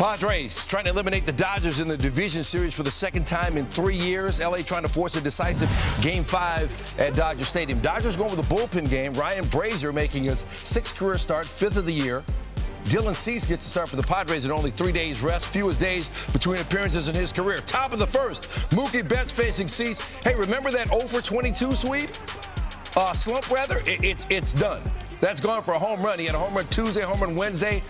Padres trying to eliminate the Dodgers in the division series for the second time in 3 years. LA trying to force a decisive Game 5 at Dodger Stadium. Dodgers going with a bullpen game. Ryan Brazier making his 6th career start, 5th of the year. Dylan Cease gets to start for the Padres in only 3 days rest, fewest days between appearances in his career. Top of the first, Mookie Betts facing Cease. Hey, remember that 0 for 22 sweep? Slump, rather? It's done. That's gone for a home run. He had a home run Tuesday, home run Wednesday.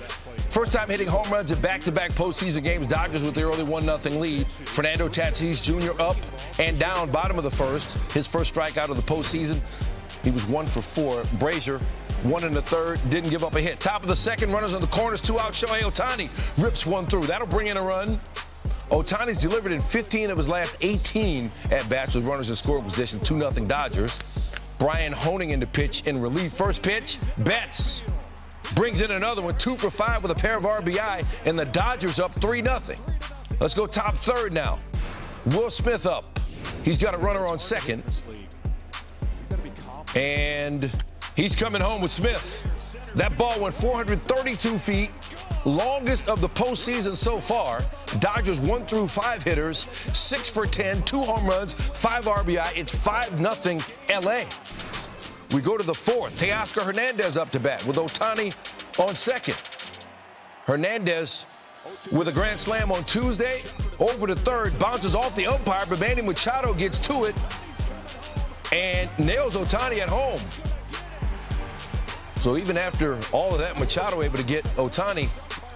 First time hitting home runs in back-to-back postseason games. Dodgers with the early 1-0 lead. Fernando Tatis Jr. up and down, bottom of the first. His first strikeout of the postseason. He was 1 for 4. Brazier, 1 in the third, didn't give up a hit. Top of the second, runners on the corners, 2 out. Shohei Ohtani rips 1 through. That'll bring in a run. Ohtani's delivered in 15 of his last 18 at-bats with runners in scoring position, 2-0 Dodgers. Brian Honing in the pitch in relief. First pitch, Betts brings in another one, 2 for 5 with a pair of RBI, and the Dodgers up 3-0. Let's go top third now. Will Smith up. He's got a runner on second. And he's coming home with Smith. That ball went 432 feet, longest of the postseason so far. Dodgers 1 through 5 hitters, 6 for 10, 2 home runs, 5 RBI. It's 5-0 LA. We go to the fourth. Teoscar Hernandez up to bat with Ohtani on second. Hernandez with a grand slam on Tuesday. Over to third, bounces off the umpire, but Manny Machado gets to it and nails Ohtani at home. So even after all of that, Machado able to get Ohtani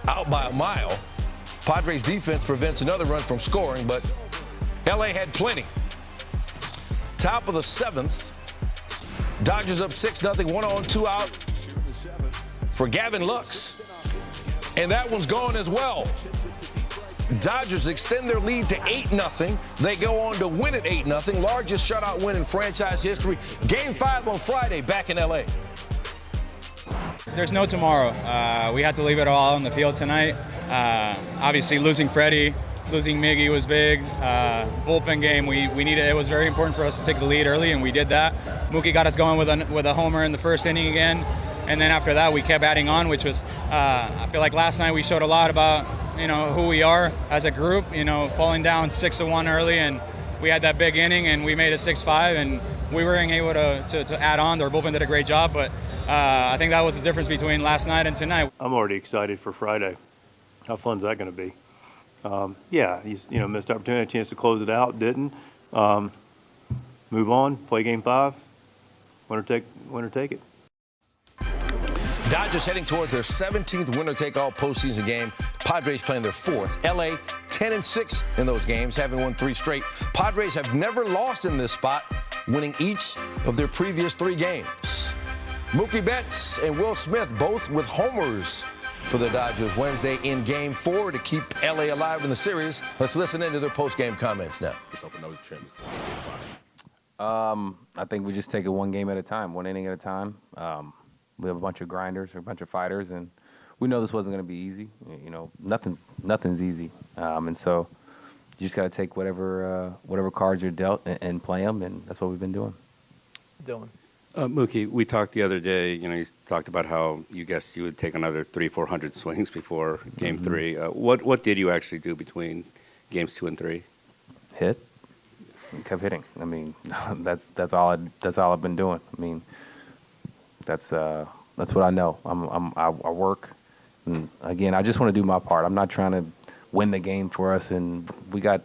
out by a mile. Padres defense prevents another run from scoring, but LA had plenty. Top of the 7th. Dodgers up 6-0, 1 on, 2 out for Gavin Lux. And that one's gone as well. Dodgers extend their lead to 8-0. They go on to win at 8-0. Largest shutout win in franchise history. Game 5 on Friday back in LA. There's no tomorrow. We had to leave it all on the field tonight. Obviously losing Freddie, losing Miggy was big. Bullpen game, we needed. It was very important for us to take the lead early, and we did that. Mookie got us going with a homer in the first inning again, and then after that we kept adding on, which was. I feel like last night we showed a lot about who we are as a group. Falling down 6-1 early, and we had that big inning, and we made it 6-5, and we were able to add on. Our bullpen did a great job, but I think that was the difference between last night and tonight. I'm already excited for Friday. How fun is that going to be? Yeah, missed opportunity, a chance to close it out, didn't. Move on, play Game 5. Winner take it. Dodgers heading toward their 17th winner-take-all postseason game. Padres playing their 4th. LA 10-6 in those games, having won 3 straight. Padres have never lost in this spot, winning each of their previous 3 games. Mookie Betts and Will Smith both with homers for the Dodgers Wednesday in Game 4 to keep LA alive in the series. Let's listen into their post-game comments now. I think we just take it one game at a time, one inning at a time. We have a bunch of grinders, or a bunch of fighters, and we know this wasn't going to be easy. Nothing's easy, and so you just got to take whatever cards you're dealt and play them, and that's what we've been doing. Dylan. Mookie, we talked the other day, you talked about how you guessed you would take another 300-400 swings before Game 3. What did you actually do between Games 2 and 3? Hit. I kept hitting. I mean, that's all I've been doing. I mean, that's what I know. I work, and again, I just want to do my part. I'm not trying to win the game for us, and we got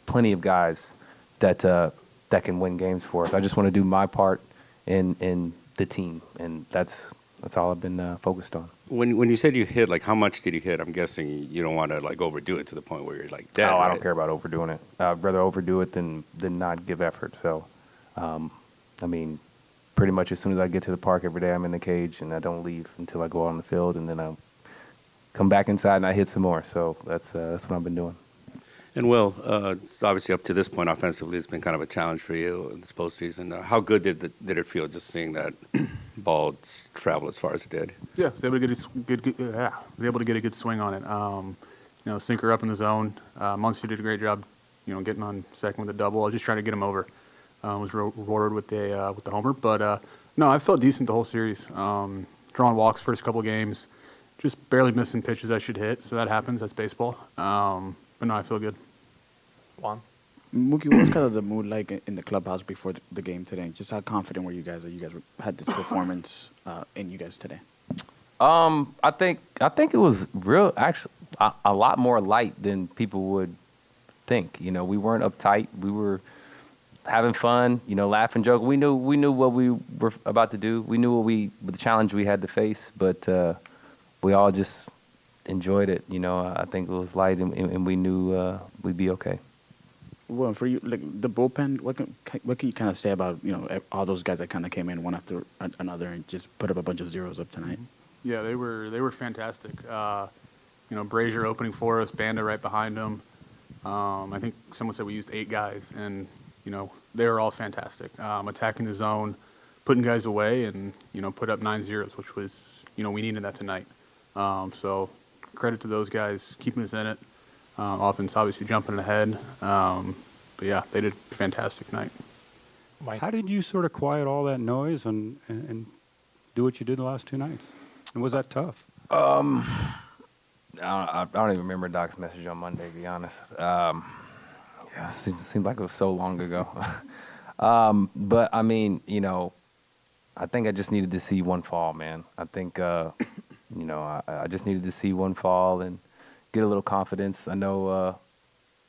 plenty of guys that can win games for us. I just want to do my part in the team, and that's all I've been focused on. When you said you hit, how much did you hit? I'm guessing you don't want to overdo it to the point where you're dead. No, right? I don't care about overdoing it. I'd rather overdo it than not give effort. So, I mean, pretty much as soon as I get to the park every day, I'm in the cage, and I don't leave until I go out on the field, and then I come back inside and I hit some more. So that's what I've been doing. And Will, it's obviously up to this point offensively, it's been kind of a challenge for you in this postseason. How good did it feel just seeing that ball travel as far as it did? Yeah, was able to get a good swing on it. Sinker up in the zone. Muncy did a great job, getting on second with a double. I was just trying to get him over. Was rewarded with the homer, but no, I felt decent the whole series. Drawing walks first couple games, just barely missing pitches I should hit, so that happens. That's baseball. But no, I feel good. Juan? Mookie, what was kind of the mood like in the clubhouse before the game today? Just how confident were you guys that you guys had this performance in you guys today? I think it was real, actually, a lot more light than people would think. You know, we weren't uptight. We were having fun, you know, laughing, joking. We knew what we were about to do. We knew the challenge we had to face, but we all just enjoyed it. You know, I think it was light, and we knew we'd be okay. Well, for you, like the bullpen, what can you kind of say about, you know, all those guys that kind of came in one after another and just put up a bunch of zeros up tonight? Yeah, they were fantastic. You know, Brazier opening for us, Banda right behind him. I think someone said we used 8 guys, and you know they were all fantastic. Attacking the zone, putting guys away, and you know put up 9 zeros, which was, you know, we needed that tonight. So credit to those guys keeping us in it. Offense obviously jumping ahead, but yeah, they did a fantastic night. Mike? How did you sort of quiet all that noise and do what you did the last 2 nights? And was that tough? I don't even remember Doc's message on Monday, to be honest. Yeah, it seems like it was so long ago. But, I mean, you know, I think I just needed to see one fall, man. I think, you know, I just needed to see one fall and get a little confidence. I know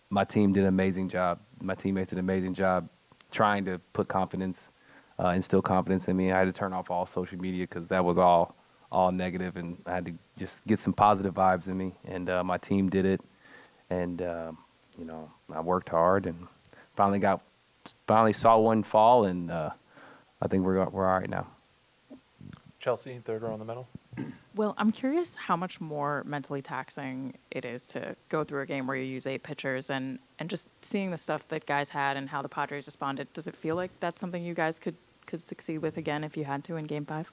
my team did an amazing job. My teammates did an amazing job trying to put confidence, instill confidence in me. I had to turn off all social media because that was all negative, and I had to just get some positive vibes in me. And my team did it, and you know, I worked hard and finally saw one fall, and I think we're all right now. Chelsea, third row in the middle. Well, I'm curious how much more mentally taxing it is to go through a game where you use 8 pitchers and just seeing the stuff that guys had and how the Padres responded. Does it feel like that's something you guys could succeed with again if you had to in Game 5?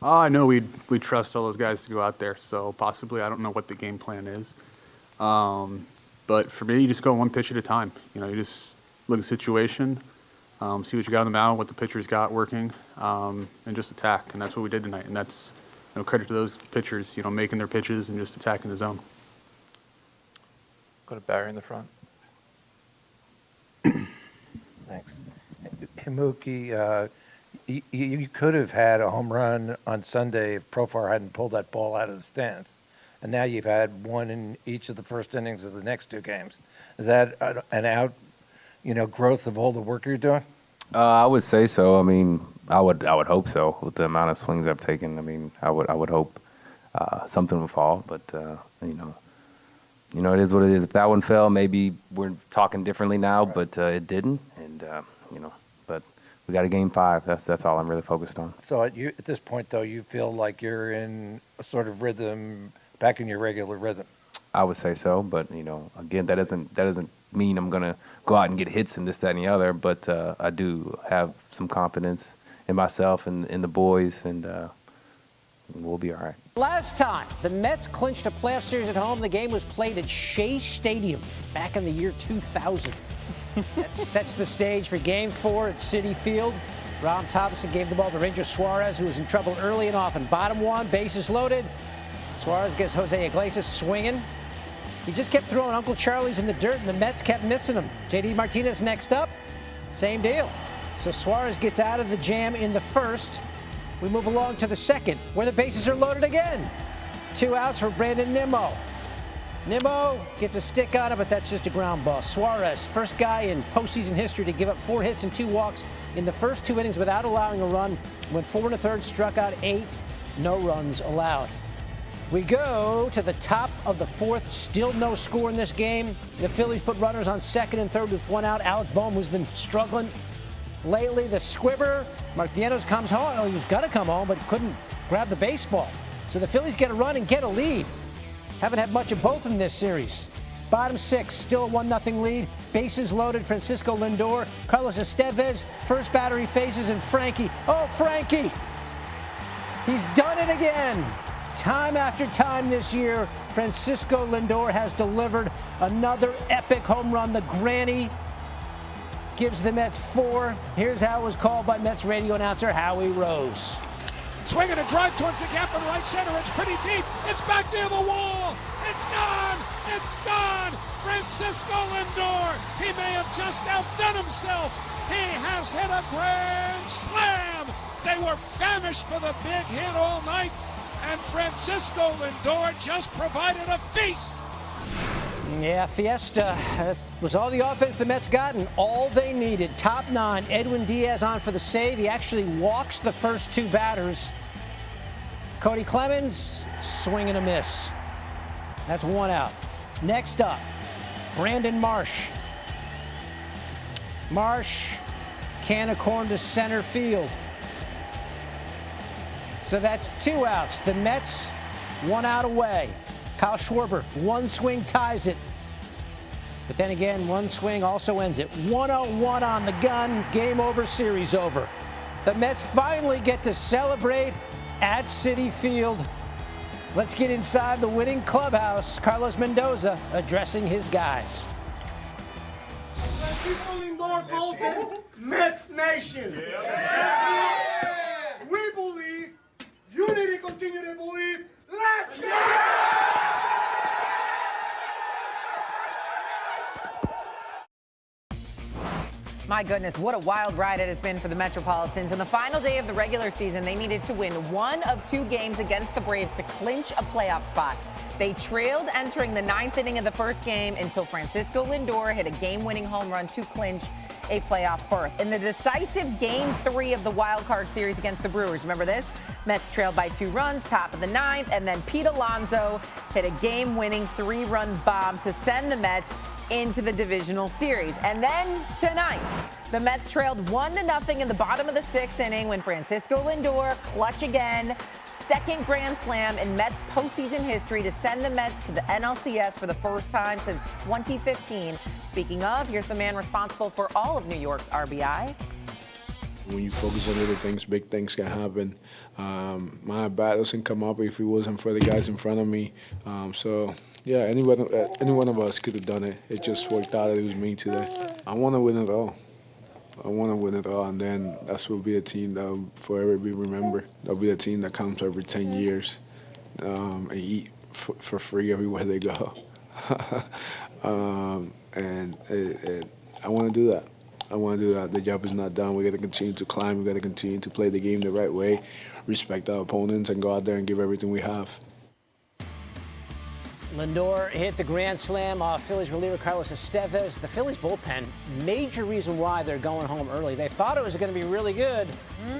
I know we trust all those guys to go out there, so possibly. I don't know what the game plan is. But for me, you just go one pitch at a time. You know, you just look at the situation, see what you got on the mound, what the pitcher's got working, and just attack. And that's what we did tonight. And that's, you know, credit to those pitchers, you know, making their pitches and just attacking the zone. Go to Barry in the front. Thanks. Hey, Mookie, you could have had a home run on Sunday if Profar hadn't pulled that ball out of the stands. And now you've had one in each of the first innings of the next 2 games. Is that an growth of all the work you're doing? I would say so. I mean, I would hope so with the amount of swings I've taken. I mean, I would hope something would fall, but you know, it is what it is. If that one fell, maybe we're talking differently now, right. But it didn't, and you know, but we got a Game 5. That's all I'm really focused on. So at this point, though, you feel like you're in a sort of rhythm, back in your regular rhythm. I would say so, but you know, again, that doesn't mean I'm gonna go out and get hits and this, that, and the other. But I do have some confidence in myself and in the boys, and we'll be all right. Last time the Mets clinched a playoff series at home, the game was played at Shea Stadium back in the year 2000. That sets the stage for Game 4 at Citi Field. Ron Thomson gave the ball to Ranger Suarez, who was in trouble early and often. Bottom 1, bases loaded. Suarez gets Jose Iglesias swinging. He just kept throwing Uncle Charlie's in the dirt, and the Mets kept missing him. J.D. Martinez next up, same deal. So Suarez gets out of the jam in the first. We move along to the second, where the bases are loaded again. 2 outs for Brandon Nimmo. Nimmo gets a stick on it, but that's just a ground ball. Suarez, first guy in postseason history to give up 4 hits and 2 walks in the first 2 innings without allowing a run. Went 4 1/3, struck out 8, no runs allowed. We go to the top of the 4th, still no score in this game. The Phillies put runners on 2nd and 3rd with 1 out. Alec Boehm, who's been struggling lately. The squibber, Mark Vientos comes home. Oh, he was going to come home, but couldn't grab the baseball. So the Phillies get a run and get a lead. Haven't had much of both in this series. Bottom 6, still a 1-0 lead. Bases loaded, Francisco Lindor. Carlos Estevez, first batter he faces, and Frankie. Oh, Frankie! He's done it again. Time after time this year, Francisco Lindor has delivered another epic home run. The granny gives the Mets 4. Here's how it was called by Mets radio announcer Howie Rose. Swinging a drive towards the gap in right center. It's pretty deep. It's back near the wall. It's gone. It's gone. Francisco Lindor. He may have just outdone himself. He has hit a grand slam. They were famished for the big hit all night, and Francisco Lindor just provided a feast. Yeah, Fiesta was all the offense the Mets got and all they needed. Top 9, Edwin Diaz on for the save. He actually walks the first 2 batters. Cody Clemens, swing and a miss. That's 1 out. Next up, Brandon Marsh. Marsh, can of corn to center field. So that's 2 outs. The Mets 1 out away. Kyle Schwarber, 1 swing ties it. But then again, 1 swing also ends it. 1-0-1 on the gun. Game over, series over. The Mets finally get to celebrate at Citi Field. Let's get inside the winning clubhouse. Carlos Mendoza addressing his guys. Mets Nation. Yeah. We believe. You need to continue to believe. Let's go! My goodness, what a wild ride it has been for the Metropolitans. In the final day of the regular season, they needed to win 1 of 2 games against the Braves to clinch a playoff spot. They trailed entering the 9th inning of the first game until Francisco Lindor hit a game-winning home run to clinch a playoff berth. In the decisive Game 3 of the wild card series against the Brewers, remember this? Mets trailed by 2 runs, top of the 9th, and then Pete Alonso hit a game-winning 3-run bomb to send the Mets into the divisional series. And then tonight, the Mets trailed 1-0 in the bottom of the 6th inning when Francisco Lindor, clutch again, 2nd grand slam in Mets postseason history to send the Mets to the NLCS for the first time since 2015. Speaking of, here's the man responsible for all of New York's RBI. When you focus on little things, big things can happen. My bat doesn't come up if it wasn't for the guys in front of me. So, yeah, any one of us could have done it. It just worked out that it was me today. I want to win it all. And then that will be a team that will forever be remembered. That'll be a team that comes every 10 years and eat for free everywhere they go. And I want to do that. The job is not done. We got to continue to climb. We got to continue to play the game the right way, respect our opponents, and go out there and give everything we have. Lindor hit the grand slam off Phillies reliever Carlos Estevez. The Phillies bullpen, major reason why they're going home early. They thought it was going to be really good,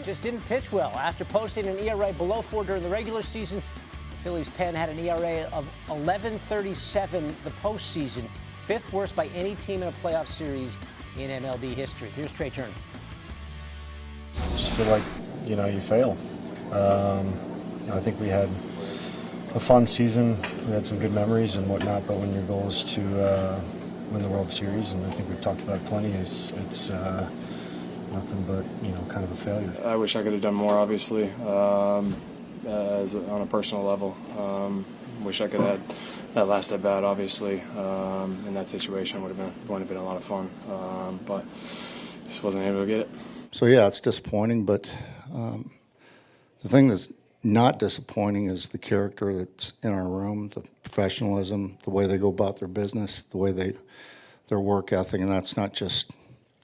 just didn't pitch well. After posting an ERA below 4 during the regular season, the Phillies pen had an ERA of 11.37 the postseason, 5th worst by any team in a playoff series in MLB history. Here's Trea Turner. I just feel like, you fail. I think we had a fun season. We had some good memories and whatnot, but when your goal is to win the World Series, and I think we've talked about it plenty, it's nothing but, kind of a failure. I wish I could have done more, obviously, on a personal level. Wish I could have had that last at bat, obviously. In that situation would have been a lot of fun, but just wasn't able to get it. So, yeah, it's disappointing, but the thing that's not disappointing is the character that's in our room, the professionalism, the way they go about their business, the way their work ethic, and that's not just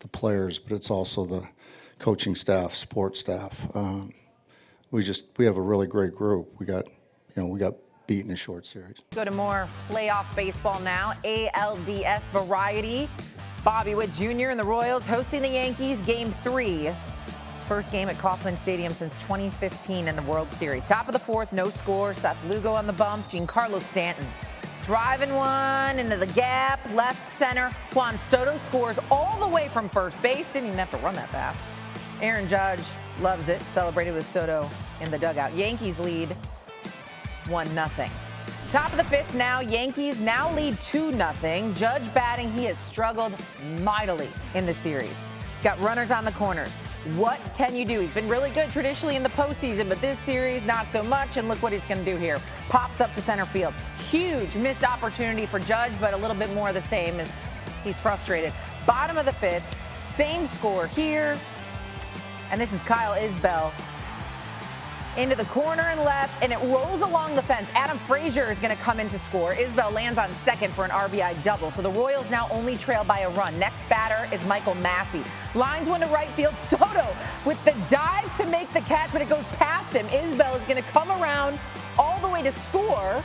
the players, but it's also the coaching staff, support staff. We have a really great group. We got beat in a short series. Go to more playoff baseball now. ALDS variety. Bobby Witt Jr. and the Royals hosting the Yankees, Game 3. First game at Kauffman Stadium since 2015 in the World Series. Top of the 4th, no score. Seth Lugo on the bump. Giancarlo Stanton driving one into the gap, left center. Juan Soto scores all the way from first base. Didn't even have to run that fast. Aaron Judge loves it. Celebrated with Soto in the dugout. Yankees lead 1-0. Top of the 5th now. Yankees now lead 2-0. Judge batting. He has struggled mightily in the series. He's got runners on the corners. What can you do? He's been really good traditionally in the postseason, but this series, not so much. And look what he's going to do here. Pops up to center field. Huge missed opportunity for Judge, but a little bit more of the same as he's frustrated. Bottom of the 5th, same score here. And this is Kyle Isbell into the corner and left, and it rolls along the fence. Adam Frazier is going to come in to score. Isbell lands on second for an RBI double. So the Royals now only trail by a run. Next batter is Michael Massey. Lines one to right field. Soto with the dive to make the catch, but it goes past him. Isbell is going to come around all the way to score.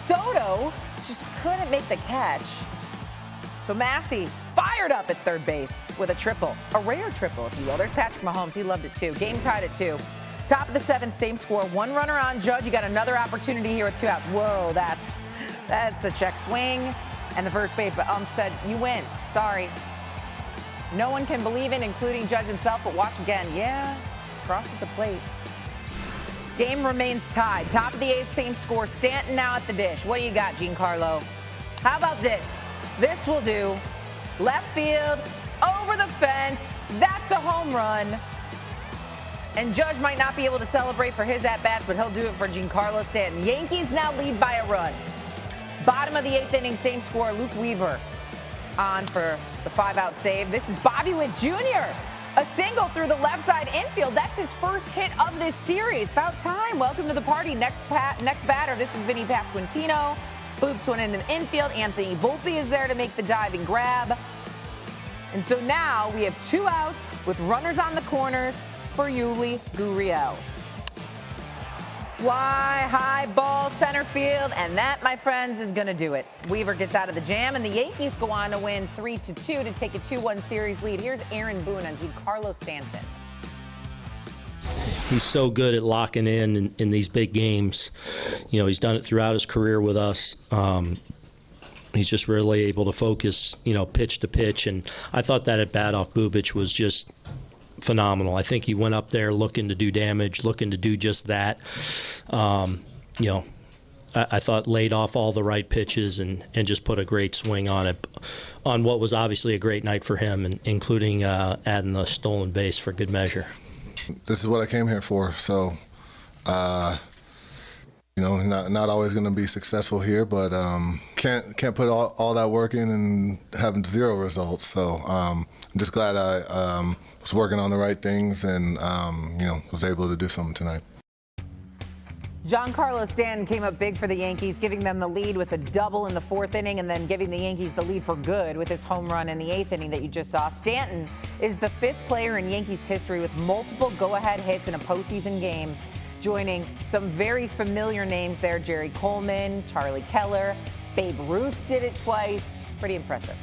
Soto just couldn't make the catch. So Massey fired up at third base with a triple. A rare triple, if you will. There's Patrick Mahomes. He loved it too. Game tied at 2. Top of the 7th, same score. One runner on Judge. You got another opportunity here with 2 outs. Whoa, that's a check swing. And the first base ump said, you win. Sorry. No one can believe it, including Judge himself, but watch again. Yeah, crosses the plate. Game remains tied. Top of the 8th, same score. Stanton now at the dish. What do you got, Giancarlo? How about this? This will do. Left field, over the fence. That's a home run. And Judge might not be able to celebrate for his at-bats, but he'll do it for Giancarlo Stanton. Yankees now lead by a run. Bottom of the 8th inning, same score. Luke Weaver on for the 5-out save. This is Bobby Witt Jr. A single through the left side infield. That's his first hit of this series. About time. Welcome to the party. Next batter, this is Vinny Pasquantino. Boops one in the infield. Anthony Volpe is there to make the diving grab. And so now we have 2 outs with runners on the corners for Yuli Gurriel. Fly high ball center field, and that, my friends, is going to do it. Weaver gets out of the jam, and the Yankees go on to win 3-2 to take a 2-1 series lead. Here's Aaron Boone on Giancarlo Stanton. He's so good at locking in these big games. You know, he's done it throughout his career with us. He's just really able to focus, pitch to pitch. And I thought that at bat off Bubic was just phenomenal. I think he went up there looking to do damage, looking to do just that. I thought laid off all the right pitches and just put a great swing on it, on what was obviously a great night for him, including adding the stolen base for good measure. This is what I came here for. So, not always going to be successful here, but can't put all that work in and having 0 results. So I'm just glad I was working on the right things and was able to do something tonight. Giancarlo Stanton came up big for the Yankees, giving them the lead with a double in the 4th inning and then giving the Yankees the lead for good with his home run in the 8th inning that you just saw. Stanton is the 5th player in Yankees history with multiple go-ahead hits in a postseason game, joining some very familiar names there. Jerry Coleman, Charlie Keller, Babe Ruth did it twice. Pretty impressive.